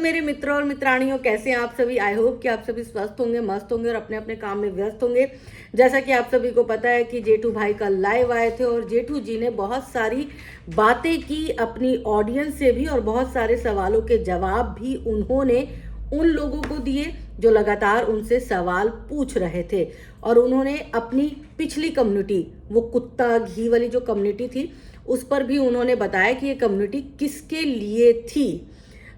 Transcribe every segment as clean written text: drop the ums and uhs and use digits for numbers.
मेरे मित्र और मित्राणियों, कैसे हैं आप सभी। आई होप कि आप सभी स्वस्थ होंगे, मस्त होंगे और अपने अपने काम में व्यस्त होंगे। जैसा कि आप सभी को पता है कि जेठू भाई कल लाइव आए थे और जेठू जी ने बहुत सारी बातें की अपनी ऑडियंस से भी, और बहुत सारे सवालों के जवाब भी उन्होंने उन लोगों को दिए जो लगातार उनसे सवाल पूछ रहे थे। और उन्होंने अपनी पिछली कम्युनिटी, वो कुत्ता घी वाली जो कम्युनिटी थी, उस पर भी उन्होंने बताया कि ये कम्युनिटी किसके लिए थी।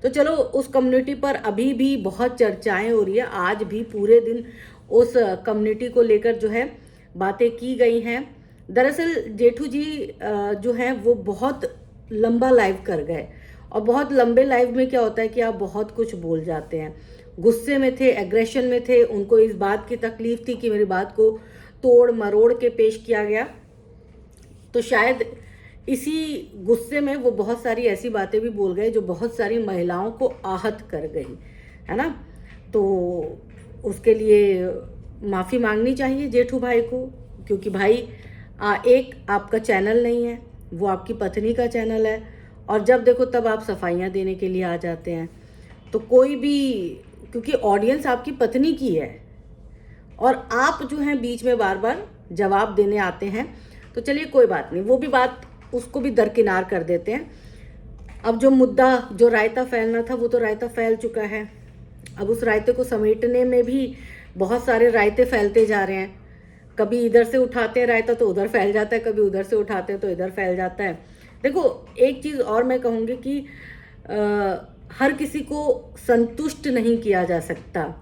तो चलो, उस कम्युनिटी पर अभी भी बहुत चर्चाएं हो रही है। आज भी पूरे दिन उस कम्युनिटी को लेकर जो है बातें की गई हैं। दरअसल जेठू जी जो हैं वो बहुत लंबा लाइव कर गए, और बहुत लंबे लाइव में क्या होता है कि आप बहुत कुछ बोल जाते हैं। गुस्से में थे, एग्रेशन में थे, उनको इस बात की तकलीफ थी कि मेरी बात को तोड़ मरोड़ के पेश किया गया। तो शायद इसी गुस्से में वो बहुत सारी ऐसी बातें भी बोल गए जो बहुत सारी महिलाओं को आहत कर गई, है ना। तो उसके लिए माफ़ी मांगनी चाहिए जेठू भाई को, क्योंकि भाई एक आपका चैनल नहीं है, वो आपकी पत्नी का चैनल है। और जब देखो तब आप सफाइयाँ देने के लिए आ जाते हैं। तो कोई भी, क्योंकि ऑडियंस आपकी पत्नी की है और आप जो हैं बीच में बार बार जवाब देने आते हैं। तो चलिए कोई बात नहीं, वो भी बात उसको भी दरकिनार कर देते हैं। अब जो मुद्दा, जो रायता फैलना था, वो तो रायता फैल चुका है। अब उस रायते को समेटने में भी बहुत सारे रायते फैलते जा रहे हैं। कभी इधर से उठाते हैं रायता तो उधर फैल जाता है, कभी उधर से उठाते हैं तो इधर फैल जाता है। देखो, एक चीज़ और मैं कहूँगी कि हर किसी को संतुष्ट नहीं किया जा सकता।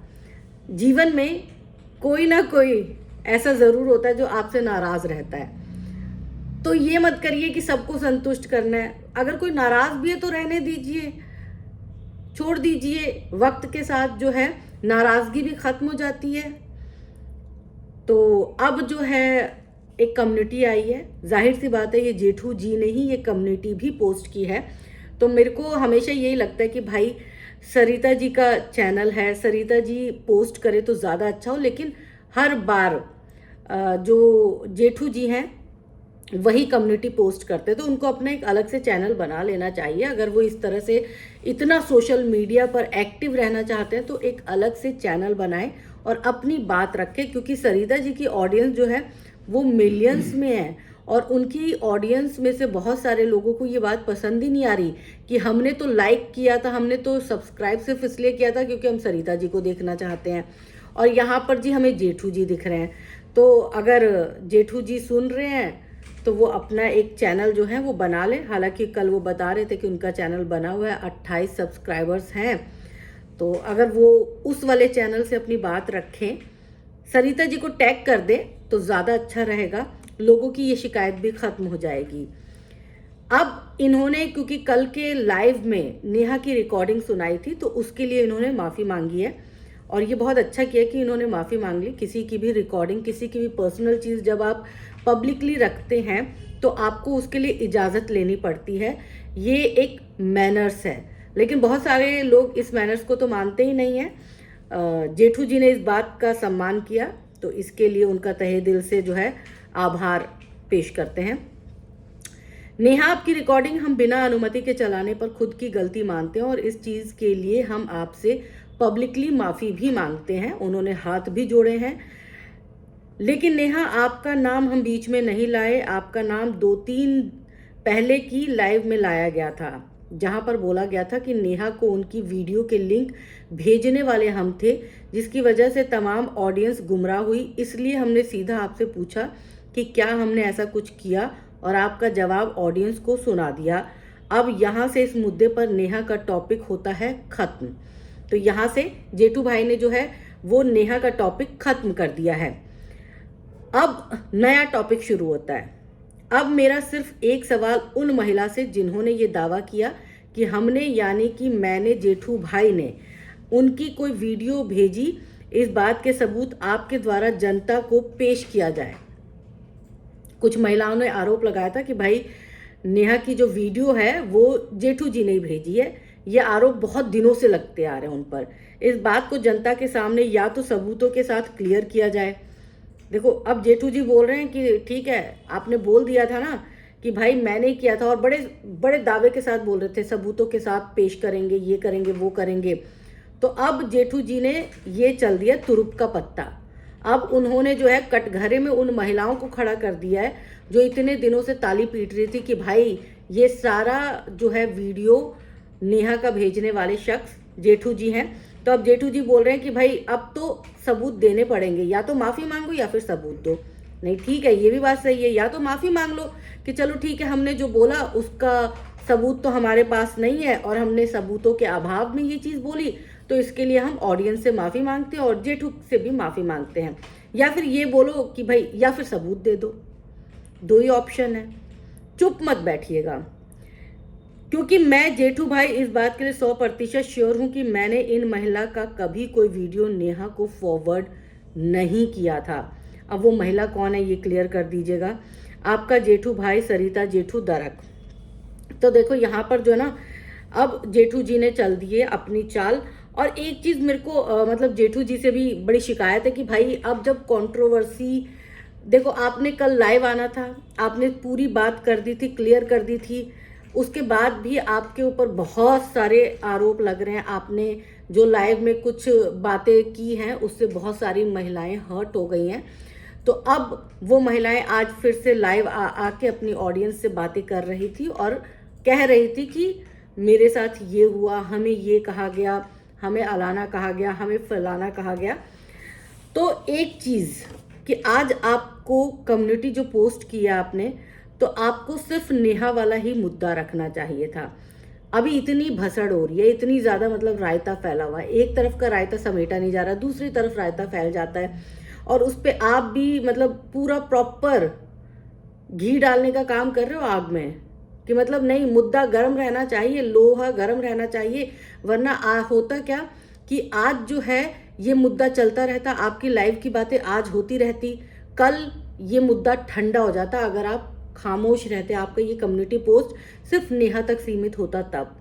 जीवन में कोई ना कोई ऐसा ज़रूर होता है जो आपसे नाराज़ रहता है। तो ये मत करिए कि सबको संतुष्ट करना है। अगर कोई नाराज भी है तो रहने दीजिए, छोड़ दीजिए। वक्त के साथ जो है नाराजगी भी खत्म हो जाती है। तो अब जो है एक कम्युनिटी आई है, जाहिर सी बात है ये जेठू जी ने ही ये कम्युनिटी भी पोस्ट की है। तो मेरे को हमेशा यही लगता है कि भाई सरिता जी का चैनल है, सरिता जी पोस्ट करे तो ज़्यादा अच्छा हो। लेकिन हर बार जो जेठू जी हैं वही कम्युनिटी पोस्ट करते, तो उनको अपना एक अलग से चैनल बना लेना चाहिए। अगर वो इस तरह से इतना सोशल मीडिया पर एक्टिव रहना चाहते हैं तो एक अलग से चैनल बनाएं और अपनी बात रखें। क्योंकि सरिता जी की ऑडियंस जो है वो मिलियंस में है, और उनकी ऑडियंस में से बहुत सारे लोगों को ये बात पसंद ही नहीं आ रही कि हमने तो लाइक किया था, हमने तो सब्सक्राइब सिर्फ इसलिए किया था क्योंकि हम सरिता जी को देखना चाहते हैं, और यहाँ पर जी हमें जेठू जी दिख रहे हैं। तो अगर जेठू जी सुन रहे हैं तो वो अपना एक चैनल जो है वो बना ले। हालांकि कल वो बता रहे थे कि उनका चैनल बना हुआ है, 28 सब्सक्राइबर्स हैं। तो अगर वो उस वाले चैनल से अपनी बात रखें, सरिता जी को टैग कर दे तो ज़्यादा अच्छा रहेगा। लोगों की ये शिकायत भी ख़त्म हो जाएगी। अब इन्होंने, क्योंकि कल के लाइव में नेहा की रिकॉर्डिंग सुनाई थी, तो उसके लिए इन्होंने माफ़ी मांगी है। और ये बहुत अच्छा किया कि इन्होंने माफ़ी मांग ली। किसी की भी रिकॉर्डिंग, किसी की भी पर्सनल चीज़ जब आप पब्लिकली रखते हैं तो आपको उसके लिए इजाज़त लेनी पड़ती है। ये एक मैनर्स है, लेकिन बहुत सारे लोग इस मैनर्स को तो मानते ही नहीं हैं। जेठू जी ने इस बात का सम्मान किया, तो इसके लिए उनका तहे दिल से जो है आभार पेश करते हैं। नेहा, आपकी रिकॉर्डिंग हम बिना अनुमति के चलाने पर खुद की गलती मानते हैं और इस चीज़ के लिए हम आपसे पब्लिकली माफ़ी भी मांगते हैं। उन्होंने हाथ भी जोड़े हैं। लेकिन नेहा, आपका नाम हम बीच में नहीं लाए। आपका नाम 2-3 पहले की लाइव में लाया गया था, जहां पर बोला गया था कि नेहा को उनकी वीडियो के लिंक भेजने वाले हम थे, जिसकी वजह से तमाम ऑडियंस गुमराह हुई। इसलिए हमने सीधा आपसे पूछा कि क्या हमने ऐसा कुछ किया, और आपका जवाब ऑडियंस को सुना दिया। अब यहाँ से इस मुद्दे पर नेहा का टॉपिक होता है ख़त्म। तो यहाँ से जेठू भाई ने जो है वो नेहा का टॉपिक ख़त्म कर दिया है। अब नया टॉपिक शुरू होता है। अब मेरा सिर्फ एक सवाल उन महिला से जिन्होंने ये दावा किया कि हमने, यानी कि मैंने, जेठू भाई ने उनकी कोई वीडियो भेजी, इस बात के सबूत आपके द्वारा जनता को पेश किया जाए। कुछ महिलाओं ने आरोप लगाया था कि भाई नेहा की जो वीडियो है वो जेठू जी ने ही भेजी है। ये आरोप बहुत दिनों से लगते आ रहे हैं उन पर। इस बात को जनता के सामने या तो सबूतों के साथ क्लियर किया जाए। देखो, अब जेठू जी बोल रहे हैं कि ठीक है, आपने बोल दिया था ना कि भाई मैंने किया था, और बड़े बड़े दावे के साथ बोल रहे थे, सबूतों के साथ पेश करेंगे, ये करेंगे वो करेंगे। तो अब जेठू जी ने ये चल दिया तुरुप का पत्ता। अब उन्होंने जो है कटघरे में उन महिलाओं को खड़ा कर दिया है जो इतने दिनों से ताली पीट रही थी कि भाई ये सारा जो है वीडियो नेहा का भेजने वाले शख्स जेठू जी हैं। तो अब जेठू जी बोल रहे हैं कि भाई अब तो सबूत देने पड़ेंगे, या तो माफ़ी मांगो या फिर सबूत दो। नहीं ठीक है, ये भी बात सही है, या तो माफ़ी मांग लो कि चलो ठीक है, हमने जो बोला उसका सबूत तो हमारे पास नहीं है और हमने सबूतों के अभाव में ये चीज़ बोली, तो इसके लिए हम ऑडियंस से माफ़ी मांगते हैं और जेठू से भी माफ़ी मांगते हैं। या फिर ये बोलो कि भाई या फिर सबूत दे दो, दो ही ऑप्शन है, चुप मत बैठिएगा। क्योंकि मैं जेठू भाई इस बात के लिए 100% श्योर हूँ कि मैंने इन महिला का कभी कोई वीडियो नेहा को फॉरवर्ड नहीं किया था। अब वो महिला कौन है ये क्लियर कर दीजिएगा। आपका जेठू भाई सरिता जेठू दरक। तो देखो यहाँ पर जो है ना, अब जेठू जी ने चल दिए अपनी चाल। और एक चीज़ मेरे को मतलब जेठू जी से भी बड़ी शिकायत है कि भाई अब जब कंट्रोवर्सी, देखो आपने कल लाइव आना था, आपने पूरी बात कर दी थी, क्लियर कर दी थी, उसके बाद भी आपके ऊपर बहुत सारे आरोप लग रहे हैं। आपने जो लाइव में कुछ बातें की हैं उससे बहुत सारी महिलाएं हर्ट हो गई हैं। तो अब वो महिलाएं आज फिर से लाइव आके अपनी ऑडियंस से बातें कर रही थी और कह रही थी कि मेरे साथ ये हुआ, हमें ये कहा गया, हमें अलाना कहा गया, हमें फलाना कहा गया। तो एक चीज़ कि आज आपको कम्युनिटी जो पोस्ट किया आपने, तो आपको सिर्फ नेहा वाला ही मुद्दा रखना चाहिए था। अभी इतनी भसड़ हो रही है, इतनी ज़्यादा मतलब रायता फैला हुआ है, एक तरफ का रायता समेटा नहीं जा रहा, दूसरी तरफ रायता फैल जाता है और उस पर आप भी मतलब पूरा प्रॉपर घी डालने का काम कर रहे हो आग में कि मतलब नहीं, मुद्दा गर्म रहना चाहिए, लोहा गर्म रहना चाहिए। वरना होता क्या कि आज जो है ये मुद्दा चलता रहता, आपकी लाइव की बातें आज होती रहती, कल ये मुद्दा ठंडा हो जाता अगर आप खामोश रहते, आपका ये कम्युनिटी पोस्ट सिर्फ नेहा तक सीमित होता तब।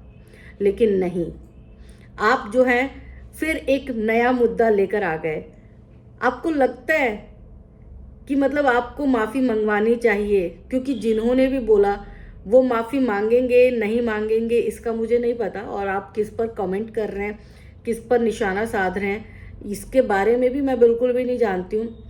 लेकिन नहीं, आप जो है फिर एक नया मुद्दा लेकर आ गए। आपको लगता है कि मतलब आपको माफ़ी मंगवानी चाहिए, क्योंकि जिन्होंने भी बोला वो माफ़ी मांगेंगे नहीं मांगेंगे इसका मुझे नहीं पता, और आप किस पर कमेंट कर रहे हैं, किस पर निशाना साध रहे हैं, इसके बारे में भी मैं बिल्कुल भी नहीं जानती हूँ।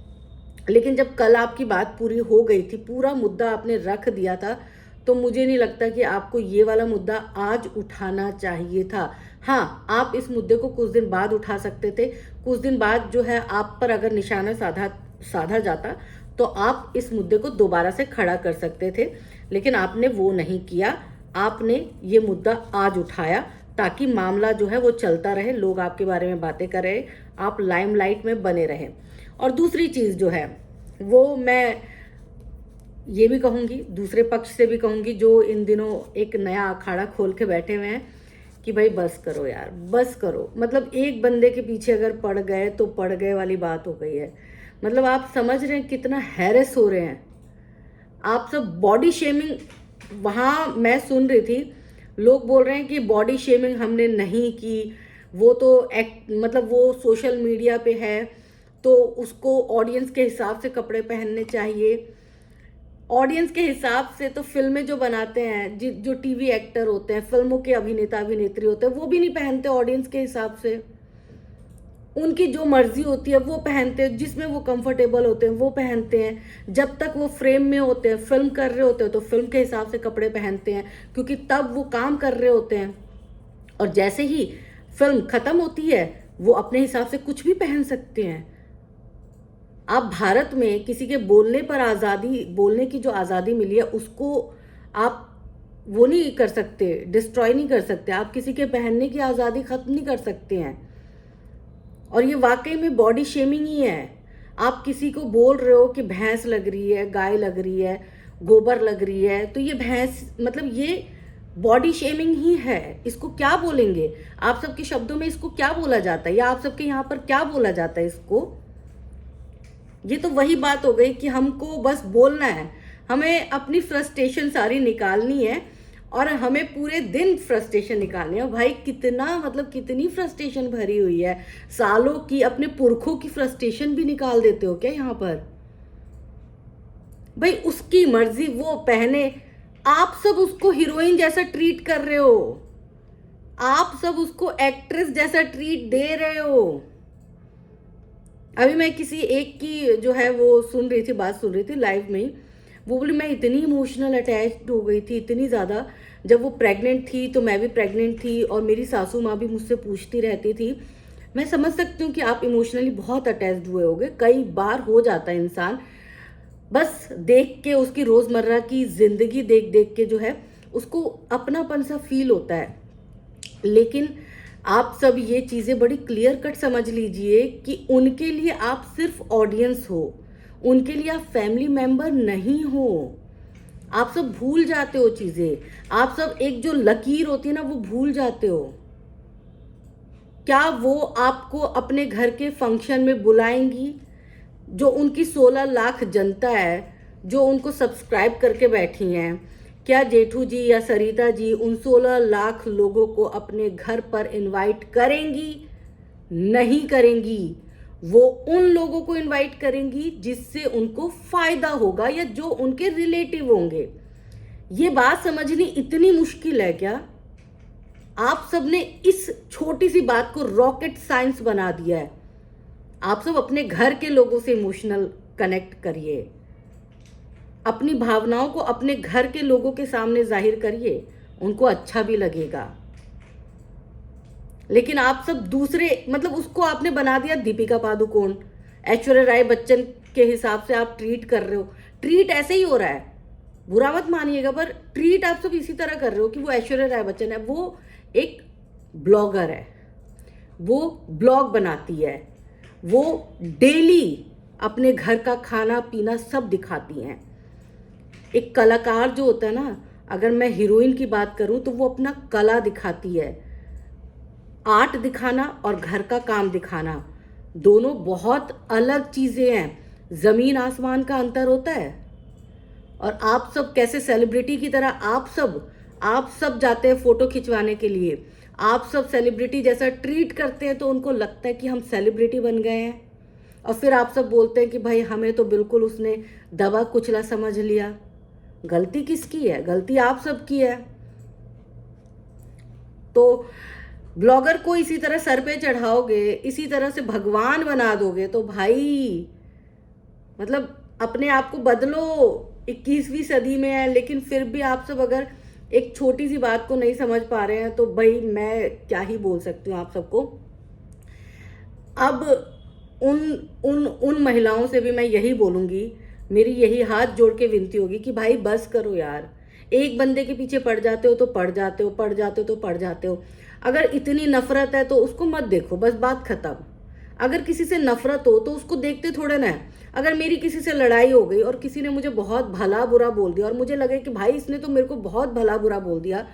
लेकिन जब कल आपकी बात पूरी हो गई थी, पूरा मुद्दा आपने रख दिया था, तो मुझे नहीं लगता कि आपको ये वाला मुद्दा आज उठाना चाहिए था। हाँ, आप इस मुद्दे को कुछ दिन बाद उठा सकते थे, कुछ दिन बाद जो है आप पर अगर निशाना साधा जाता तो आप इस मुद्दे को दोबारा से खड़ा कर सकते थे, लेकिन आपने वो नहीं किया। आपने ये मुद्दा आज उठाया ताकि मामला जो है वो चलता रहे, लोग आपके बारे में बातें कर रहे, आप लाइमलाइट में बने रहें। और दूसरी चीज़ जो है वो मैं ये भी कहूँगी, दूसरे पक्ष से भी कहूँगी, जो इन दिनों एक नया अखाड़ा खोल के बैठे हुए हैं कि भाई बस करो यार, बस करो। मतलब एक बंदे के पीछे अगर पड़ गए तो पड़ गए वाली बात हो गई है। मतलब आप समझ रहे हैं कितना हैरेस हो रहे हैं आप सब। बॉडी शेमिंग वहाँ मैं सुन रही थी, लोग बोल रहे हैं कि बॉडी शेमिंग हमने नहीं की, वो तो मतलब वो सोशल मीडिया पे है तो उसको ऑडियंस के हिसाब से कपड़े पहनने चाहिए। ऑडियंस के हिसाब से तो फिल्में जो बनाते हैं, जो टीवी एक्टर होते हैं, फिल्मों के अभिनेता अभिनेत्री होते हैं, वो भी नहीं पहनते ऑडियंस के हिसाब से। उनकी जो मर्जी होती है वो पहनते हैं, जिसमें वो कंफर्टेबल होते हैं वो पहनते हैं। जब तक वो फ्रेम में होते हैं, फिल्म कर रहे होते हैं, तो फिल्म के हिसाब से कपड़े पहनते हैं, क्योंकि तब वो काम कर रहे होते हैं। और जैसे ही फिल्म खत्म होती है वो अपने हिसाब से कुछ भी पहन सकते हैं। आप भारत में किसी के बोलने पर आज़ादी, बोलने की जो आज़ादी मिली है उसको आप वो नहीं कर सकते, डिस्ट्रॉय नहीं कर सकते। आप किसी के पहनने की आज़ादी ख़त्म नहीं कर सकते हैं। और ये वाकई में बॉडी शेमिंग ही है। आप किसी को बोल रहे हो कि भैंस लग रही है, गाय लग रही है, गोबर लग रही है, तो ये भैंस मतलब ये बॉडी शेमिंग ही है। इसको क्या बोलेंगे? आप सबके शब्दों में इसको क्या बोला जाता है, या आप सबके यहाँ पर क्या बोला जाता है इसको? ये तो वही बात हो गई कि हमको बस बोलना है, हमें अपनी फ्रस्ट्रेशन सारी निकालनी है और हमें पूरे दिन फ्रस्ट्रेशन निकालनी है। भाई कितना मतलब कितनी फ्रस्ट्रेशन भरी हुई है, सालों की अपने पुरखों की फ्रस्ट्रेशन भी निकाल देते हो क्या यहाँ पर? भाई उसकी मर्जी, वो पहने, आप सब उसको हीरोइन जैसा ट्रीट कर रहे हो, आप सब उसको एक्ट्रेस जैसा ट्रीट दे रहे हो। अभी मैं किसी एक की जो है वो सुन रही थी, बात सुन रही थी लाइव में ही। वो बोली मैं इतनी इमोशनल अटैच्ड हो गई थी, इतनी ज़्यादा। जब वो प्रेग्नेंट थी तो मैं भी प्रेग्नेंट थी और मेरी सासू माँ भी मुझसे पूछती रहती थी। मैं समझ सकती हूँ कि आप इमोशनली बहुत अटैच्ड हुए होगे, कई बार हो जाता है इंसान। बस देख के उसकी रोज़मर्रा की ज़िंदगी देख देख के जो है उसको अपनापन सा फील होता है। लेकिन आप सब ये चीज़ें बड़ी क्लियर कट समझ लीजिए कि उनके लिए आप सिर्फ ऑडियंस हो, उनके लिए आप फैमिली मेंबर नहीं हो। आप सब भूल जाते हो चीज़ें, आप सब एक जो लकीर होती है ना वो भूल जाते हो। क्या वो आपको अपने घर के फंक्शन में बुलाएंगी? जो उनकी 16 लाख जनता है जो उनको सब्सक्राइब करके बैठी हैं, क्या जेठू जी या सरिता जी उन 16 लाख लोगों को अपने घर पर इनवाइट करेंगी? नहीं करेंगी। वो उन लोगों को इनवाइट करेंगी जिससे उनको फायदा होगा या जो उनके रिलेटिव होंगे। ये बात समझनी इतनी मुश्किल है क्या? आप सबने इस छोटी सी बात को रॉकेट साइंस बना दिया है। आप सब अपने घर के लोगों से इमोशनल कनेक्ट करिए, अपनी भावनाओं को अपने घर के लोगों के सामने जाहिर करिए, उनको अच्छा भी लगेगा। लेकिन आप सब दूसरे, मतलब उसको आपने बना दिया दीपिका पादुकोण, ऐश्वर्या राय बच्चन के हिसाब से आप ट्रीट कर रहे हो। ट्रीट ऐसे ही हो रहा है, बुरा मत मानिएगा, पर ट्रीट आप सब इसी तरह कर रहे हो कि वो ऐश्वर्या राय बच्चन है, वो एक ब्लॉगर है, वो ब्लॉग बनाती है, वो डेली अपने घर का खाना पीना सब दिखाती हैं। एक कलाकार जो होता है ना, अगर मैं हीरोइन की बात करूं तो वो अपना कला दिखाती है। आर्ट दिखाना और घर का काम दिखाना दोनों बहुत अलग चीज़ें हैं, ज़मीन आसमान का अंतर होता है। और आप सब कैसे सेलिब्रिटी की तरह आप सब जाते हैं फोटो खिंचवाने के लिए, आप सब सेलिब्रिटी जैसा ट्रीट करते हैं तो उनको लगता है कि हम सेलिब्रिटी बन गए हैं। और फिर आप सब बोलते हैं कि भाई हमें तो बिल्कुल उसने दबा कुचला समझ लिया। गलती किसकी है? गलती आप सब की है। तो ब्लॉगर को इसी तरह सर पे चढ़ाओगे, इसी तरह से भगवान बना दोगे तो भाई मतलब अपने आप को बदलो। 21वीं सदी में है, लेकिन फिर भी आप सब अगर एक छोटी सी बात को नहीं समझ पा रहे हैं तो भाई मैं क्या ही बोल सकती हूँ आप सबको। अब उन उन उन महिलाओं से भी मैं यही बोलूँगी, मेरी यही हाथ जोड़ के विनती होगी कि भाई बस करो यार। एक बंदे के पीछे पड़ जाते हो तो पड़ जाते हो, पड़ जाते हो तो पड़ जाते हो। अगर इतनी नफरत है तो उसको मत देखो, बस बात खत्म। अगर किसी से नफरत हो तो उसको देखते थोड़े ना है। अगर मेरी किसी से लड़ाई हो गई और किसी ने मुझे बहुत भला बुरा बोल दिया और मुझे लगे कि भाई इसने तो मेरे को बहुत भला बुरा बोल दिया,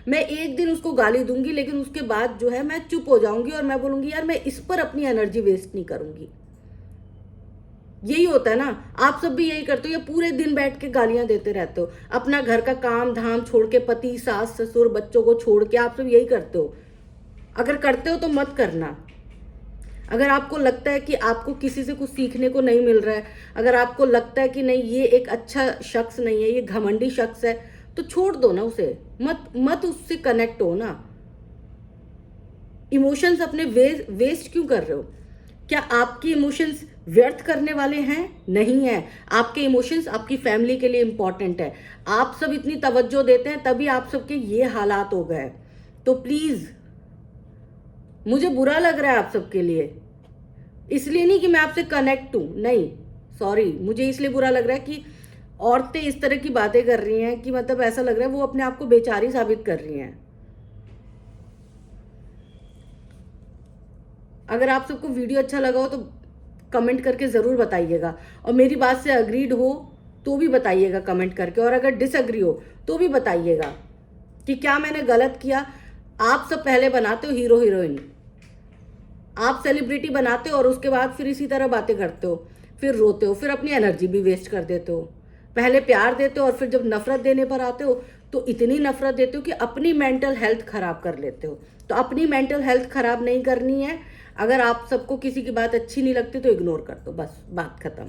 मैं एक दिन उसको गाली दूंगी, लेकिन उसके बाद जो है मैं चुप हो जाऊंगी और मैं बोलूंगी यार मैं इस पर अपनी एनर्जी वेस्ट नहीं करूंगी। यही होता है ना, आप सब भी यही करते हो, या पूरे दिन बैठ के गालियां देते रहते हो, अपना घर का काम धाम छोड़ के, पति सास ससुर बच्चों को छोड़ के आप सब यही करते हो। अगर करते हो तो मत करना। अगर आपको लगता है कि आपको किसी से कुछ सीखने को नहीं मिल रहा है, अगर आपको लगता है कि नहीं ये एक अच्छा शख्स नहीं है, ये घमंडी शख्स है, तो छोड़ दो ना उसे, मत उससे कनेक्ट हो ना। इमोशंस अपने वेस्ट क्यों कर रहे हो? क्या आपके इमोशंस व्यर्थ करने वाले हैं? नहीं है। आपके इमोशंस आपकी फैमिली के लिए इंपॉर्टेंट है। आप सब इतनी तवज्जो देते हैं तभी आप सबके ये हालात हो गए। तो प्लीज, मुझे बुरा लग रहा है आप सबके लिए, इसलिए नहीं कि मैं आपसे कनेक्ट हूं, नहीं, सॉरी, मुझे इसलिए बुरा लग रहा है कि औरतें इस तरह की बातें कर रही हैं कि मतलब ऐसा लग रहा है वो अपने आप को बेचारी साबित कर रही हैं। अगर आप सबको वीडियो अच्छा लगा हो तो कमेंट करके ज़रूर बताइएगा, और मेरी बात से अग्रीड हो तो भी बताइएगा कमेंट करके, और अगर डिसअग्री हो तो भी बताइएगा कि क्या मैंने गलत किया। आप सब पहले बनाते हो हीरो हीरोइन, आप सेलिब्रिटी बनाते हो और उसके बाद फिर इसी तरह बातें करते हो, फिर रोते हो, फिर अपनी एनर्जी भी वेस्ट कर देते हो। पहले प्यार देते हो और फिर जब नफरत देने पर आते हो तो इतनी नफरत देते हो कि अपनी मेंटल हेल्थ खराब कर लेते हो। तो अपनी मेंटल हेल्थ खराब नहीं करनी है। अगर आप सबको किसी की बात अच्छी नहीं लगती तो इग्नोर कर दो, बस बात खत्म।